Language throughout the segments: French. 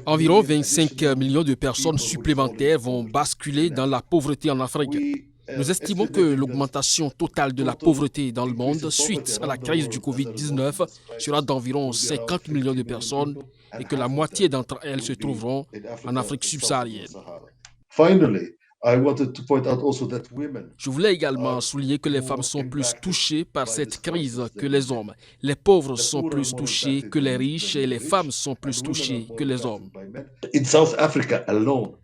Environ 25 millions de personnes supplémentaires vont basculer dans la pauvreté en Afrique. Nous estimons que l'augmentation totale de la pauvreté dans le monde suite à la crise du Covid-19 sera d'environ 50 millions de personnes et que la moitié d'entre elles se trouveront en Afrique subsaharienne. Je voulais également souligner que les femmes sont plus touchées par cette crise que les hommes. Les pauvres sont plus touchés que les riches et les femmes sont plus touchées que les hommes.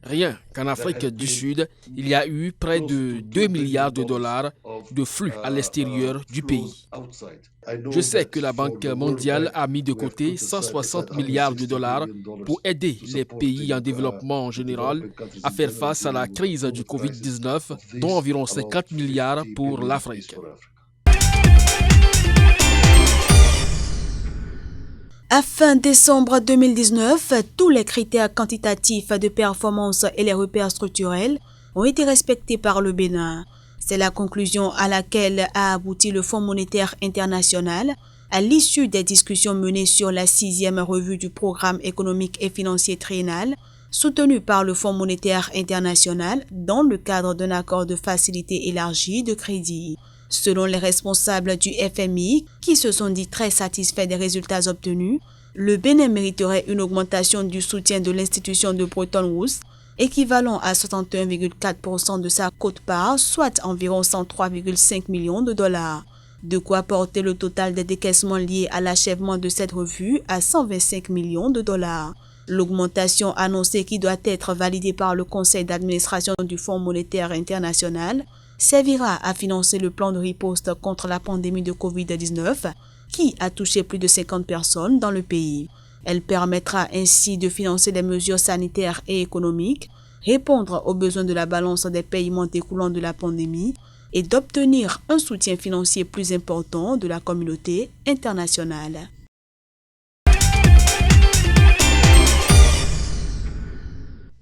Rien qu'en Afrique du Sud, il y a eu près de 2 milliards de dollars de flux à l'extérieur du pays. Je sais que la Banque mondiale a mis de côté 160 milliards de dollars pour aider les pays en développement en général à faire face à la crise du Covid-19, dont environ 50 milliards pour l'Afrique. À fin décembre 2019, tous les critères quantitatifs de performance et les repères structurels ont été respectés par le Bénin. C'est la conclusion à laquelle a abouti le Fonds monétaire international à l'issue des discussions menées sur la 6e revue du programme économique et financier triennal soutenu par le Fonds monétaire international dans le cadre d'un accord de facilité élargie de crédit. Selon les responsables du FMI, qui se sont dit très satisfaits des résultats obtenus, le Bénin mériterait une augmentation du soutien de l'institution de Bretton Woods, équivalent à 61,4% de sa quote-part, soit environ 103,5 millions de dollars. De quoi porter le total des décaissements liés à l'achèvement de cette revue à 125 millions de dollars. L'augmentation annoncée, qui doit être validée par le conseil d'administration du Fonds monétaire international, servira à financer le plan de riposte contre la pandémie de Covid-19 qui a touché plus de 50 personnes dans le pays. Elle permettra ainsi de financer des mesures sanitaires et économiques, répondre aux besoins de la balance des paiements découlant de la pandémie et d'obtenir un soutien financier plus important de la communauté internationale.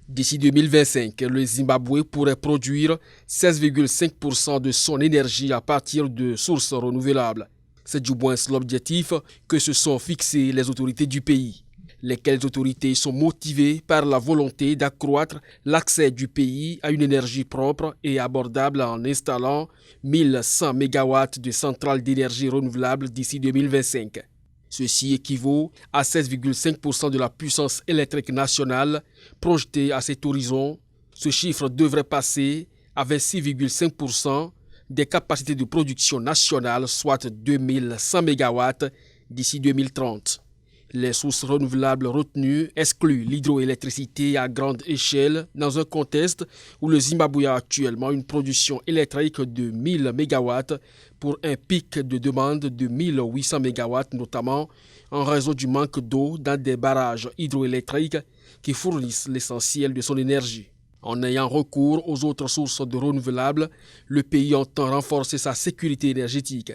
D'ici 2025, le Zimbabwe pourrait produire 16,5% de son énergie à partir de sources renouvelables. C'est du moins l'objectif que se sont fixés les autorités du pays. Lesquelles autorités sont motivées par la volonté d'accroître l'accès du pays à une énergie propre et abordable en installant 1100 MW de centrales d'énergie renouvelable d'ici 2025. Ceci équivaut à 16,5% de la puissance électrique nationale projetée à cet horizon. Ce chiffre devrait passer à 26,5% des capacités de production nationale, soit 2100 MW d'ici 2030. Les sources renouvelables retenues excluent l'hydroélectricité à grande échelle dans un contexte où le Zimbabwe a actuellement une production électrique de 1000 MW pour un pic de demande de 1800 MW, notamment en raison du manque d'eau dans des barrages hydroélectriques qui fournissent l'essentiel de son énergie. En ayant recours aux autres sources de renouvelables, le pays entend renforcer sa sécurité énergétique.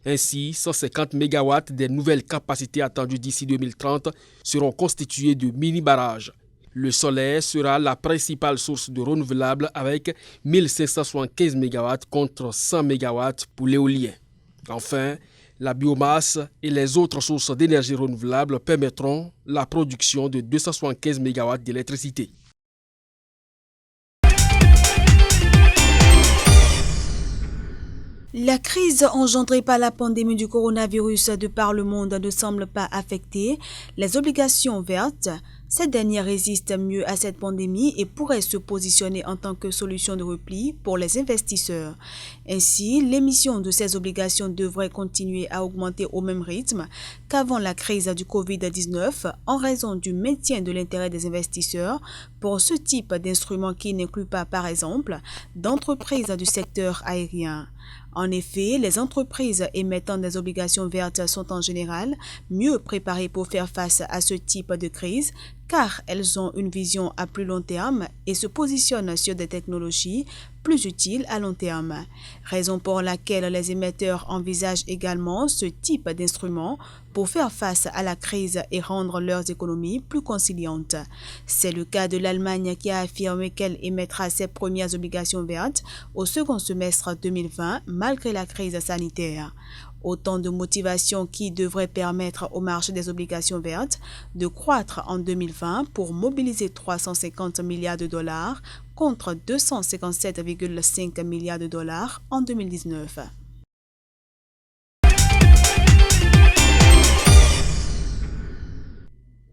Ainsi, 150 MW des nouvelles capacités attendues d'ici 2030 seront constituées de mini-barrages. Le solaire sera la principale source de renouvelables avec 1575 MW contre 100 MW pour l'éolien. Enfin, la biomasse et les autres sources d'énergie renouvelable permettront la production de 275 MW d'électricité. La crise engendrée par la pandémie du coronavirus de par le monde ne semble pas affecter les obligations vertes. Ces dernières résistent mieux à cette pandémie et pourraient se positionner en tant que solution de repli pour les investisseurs. Ainsi, l'émission de ces obligations devrait continuer à augmenter au même rythme qu'avant la crise du Covid-19 en raison du maintien de l'intérêt des investisseurs pour ce type d'instrument qui n'inclut pas, par exemple, d'entreprises du secteur aérien. En effet, les entreprises émettant des obligations vertes sont en général mieux préparées pour faire face à ce type de crise car elles ont une vision à plus long terme et se positionnent sur des technologies plus utiles à long terme. Raison pour laquelle les émetteurs envisagent également ce type d'instrument pour faire face à la crise et rendre leurs économies plus conciliantes. C'est le cas de l'Allemagne qui a affirmé qu'elle émettra ses premières obligations vertes au second semestre 2020 malgré la crise sanitaire. Autant de motivations qui devraient permettre au marché des obligations vertes de croître en 2020 pour mobiliser 350 milliards de dollars contre 257,5 milliards de dollars en 2019.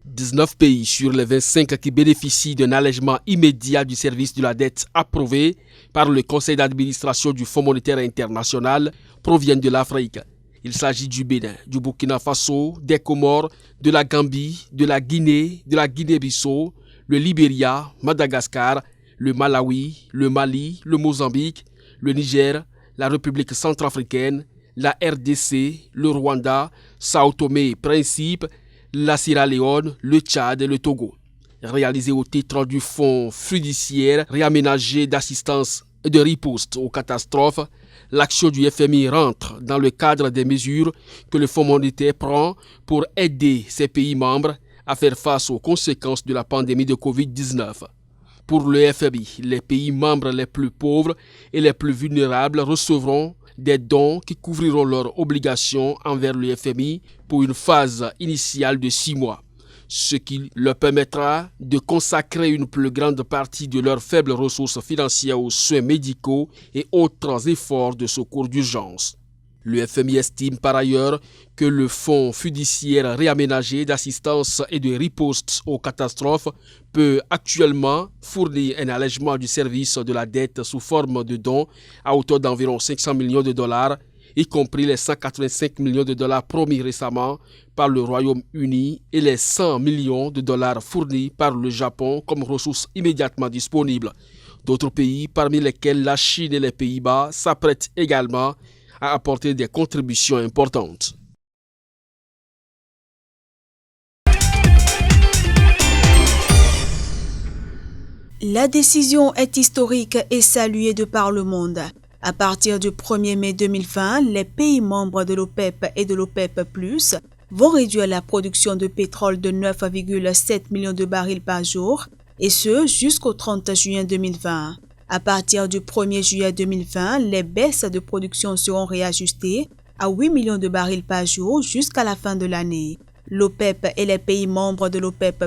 « 19 pays sur les 25 qui bénéficient d'un allègement immédiat du service de la dette approuvé par le Conseil d'administration du Fonds monétaire international proviennent de l'Afrique. Il s'agit du Bénin, du Burkina Faso, des Comores, de la Gambie, de la Guinée-Bissau, le Libéria, Madagascar, le Malawi, le Mali, le Mozambique, le Niger, la République centrafricaine, la RDC, le Rwanda, Sao Tomé et Principe, la Sierra Leone, le Tchad et le Togo. Réalisé au titre du Fonds fiduciaire réaménagé d'assistance et de riposte aux catastrophes, l'action du FMI rentre dans le cadre des mesures que le Fonds monétaire prend pour aider ses pays membres à faire face aux conséquences de la pandémie de Covid-19. Pour le FMI, les pays membres les plus pauvres et les plus vulnérables recevront des dons qui couvriront leurs obligations envers le FMI pour une phase initiale de 6 mois, ce qui leur permettra de consacrer une plus grande partie de leurs faibles ressources financières aux soins médicaux et autres efforts de secours d'urgence. Le FMI estime par ailleurs que le Fonds fiduciaire réaménagé d'assistance et de riposte aux catastrophes peut actuellement fournir un allègement du service de la dette sous forme de dons à hauteur d'environ 500 millions de dollars, y compris les 185 millions de dollars promis récemment par le Royaume-Uni et les 100 millions de dollars fournis par le Japon comme ressources immédiatement disponibles. D'autres pays, parmi lesquels la Chine et les Pays-Bas, s'apprêtent également à apporter des contributions importantes. La décision est historique et saluée de par le monde. À partir du 1er mai 2020, les pays membres de l'OPEP et de l'OPEP+, vont réduire la production de pétrole de 9,7 millions de barils par jour, et ce jusqu'au 30 juin 2020. À partir du 1er juillet 2020, les baisses de production seront réajustées à 8 millions de barils par jour jusqu'à la fin de l'année. L'OPEP et les pays membres de l'OPEP+,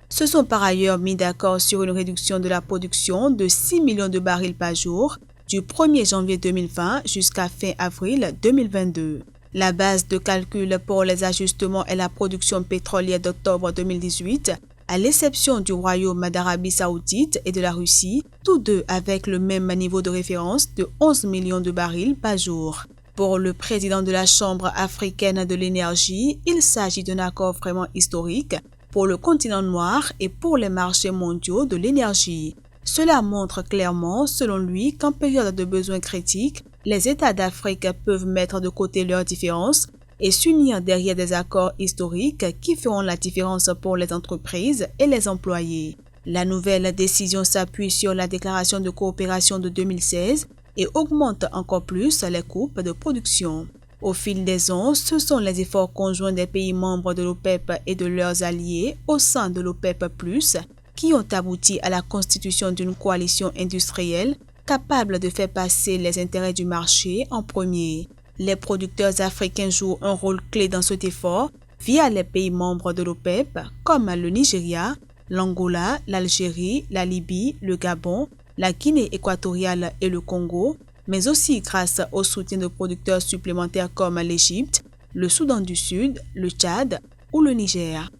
se sont par ailleurs mis d'accord sur une réduction de la production de 6 millions de barils par jour du 1er janvier 2020 jusqu'à fin avril 2022. La base de calcul pour les ajustements est la production pétrolière d'octobre 2018, à l'exception du Royaume d'Arabie Saoudite et de la Russie, tous deux avec le même niveau de référence de 11 millions de barils par jour. Pour le président de la Chambre africaine de l'énergie, il s'agit d'un accord vraiment historique pour le continent noir et pour les marchés mondiaux de l'énergie. Cela montre clairement, selon lui, qu'en période de besoins critiques, les États d'Afrique peuvent mettre de côté leurs différences et s'unir derrière des accords historiques qui feront la différence pour les entreprises et les employés. La nouvelle décision s'appuie sur la déclaration de coopération de 2016 et augmente encore plus les coupes de production. Au fil des ans, ce sont les efforts conjoints des pays membres de l'OPEP et de leurs alliés au sein de l'OPEP+, qui ont abouti à la constitution d'une coalition industrielle capable de faire passer les intérêts du marché en premier. Les producteurs africains jouent un rôle clé dans cet effort via les pays membres de l'OPEP comme le Nigeria, l'Angola, l'Algérie, la Libye, le Gabon, la Guinée équatoriale et le Congo, mais aussi grâce au soutien de producteurs supplémentaires comme l'Égypte, le Soudan du Sud, le Tchad ou le Niger.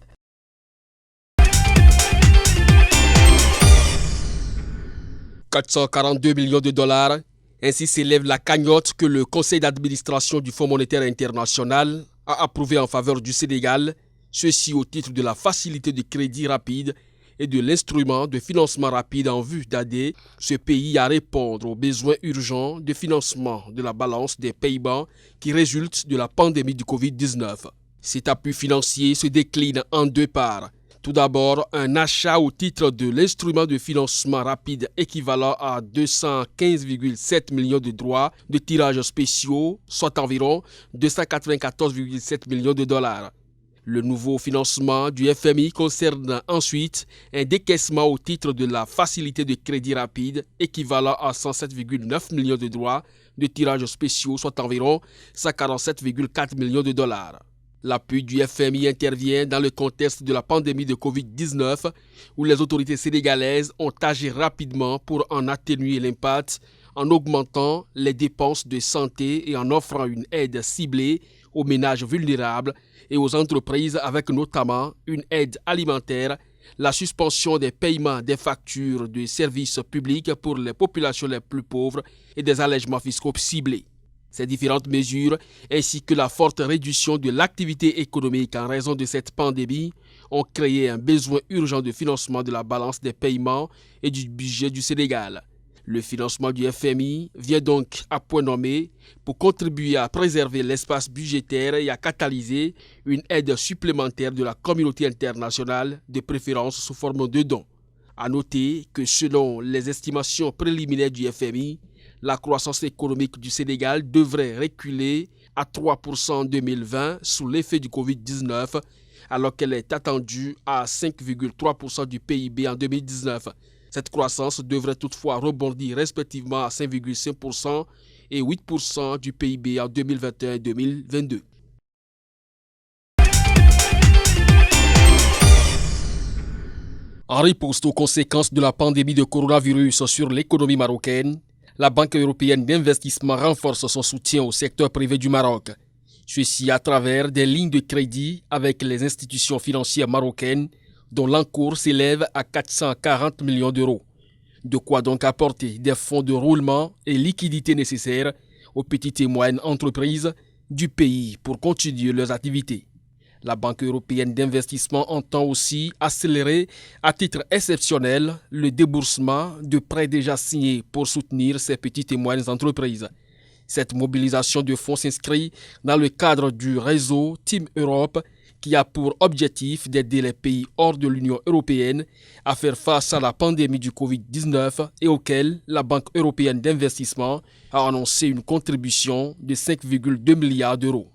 « 442 millions de dollars, ainsi s'élève la cagnotte que le Conseil d'administration du Fonds monétaire international a approuvé en faveur du Sénégal, ceci au titre de la facilité de crédit rapide et de l'instrument de financement rapide en vue d'aider ce pays à répondre aux besoins urgents de financement de la balance des paiements qui résultent de la pandémie du Covid-19. Cet appui financier se décline en deux parts. Tout d'abord, un achat au titre de l'instrument de financement rapide équivalent à 215,7 millions de droits de tirages spéciaux, soit environ 294,7 millions de dollars. Le nouveau financement du FMI concerne ensuite un décaissement au titre de la facilité de crédit rapide équivalent à 107,9 millions de droits de tirages spéciaux, soit environ 147,4 millions de dollars. L'appui du FMI intervient dans le contexte de la pandémie de Covid-19 où les autorités sénégalaises ont agi rapidement pour en atténuer l'impact en augmentant les dépenses de santé et en offrant une aide ciblée aux ménages vulnérables et aux entreprises avec notamment une aide alimentaire, la suspension des paiements des factures de services publics pour les populations les plus pauvres et des allègements fiscaux ciblés. Ces différentes mesures, ainsi que la forte réduction de l'activité économique en raison de cette pandémie, ont créé un besoin urgent de financement de la balance des paiements et du budget du Sénégal. Le financement du FMI vient donc à point nommé pour contribuer à préserver l'espace budgétaire et à catalyser une aide supplémentaire de la communauté internationale, de préférence sous forme de dons. À noter que selon les estimations préliminaires du FMI, la croissance économique du Sénégal devrait reculer à 3% en 2020 sous l'effet du Covid-19, alors qu'elle est attendue à 5,3% du PIB en 2019. Cette croissance devrait toutefois rebondir respectivement à 5,5% et 8% du PIB en 2021 et 2022. En riposte aux conséquences de la pandémie de coronavirus sur l'économie marocaine, la Banque européenne d'investissement renforce son soutien au secteur privé du Maroc. Ceci à travers des lignes de crédit avec les institutions financières marocaines dont l'encours s'élève à 440 millions d'euros. De quoi donc apporter des fonds de roulement et liquidités nécessaires aux petites et moyennes entreprises du pays pour continuer leurs activités. La Banque européenne d'investissement entend aussi accélérer à titre exceptionnel le déboursement de prêts déjà signés pour soutenir ces petites et moyennes entreprises. Cette mobilisation de fonds s'inscrit dans le cadre du réseau Team Europe qui a pour objectif d'aider les pays hors de l'Union européenne à faire face à la pandémie du Covid-19 et auquel la Banque européenne d'investissement a annoncé une contribution de 5,2 milliards d'euros.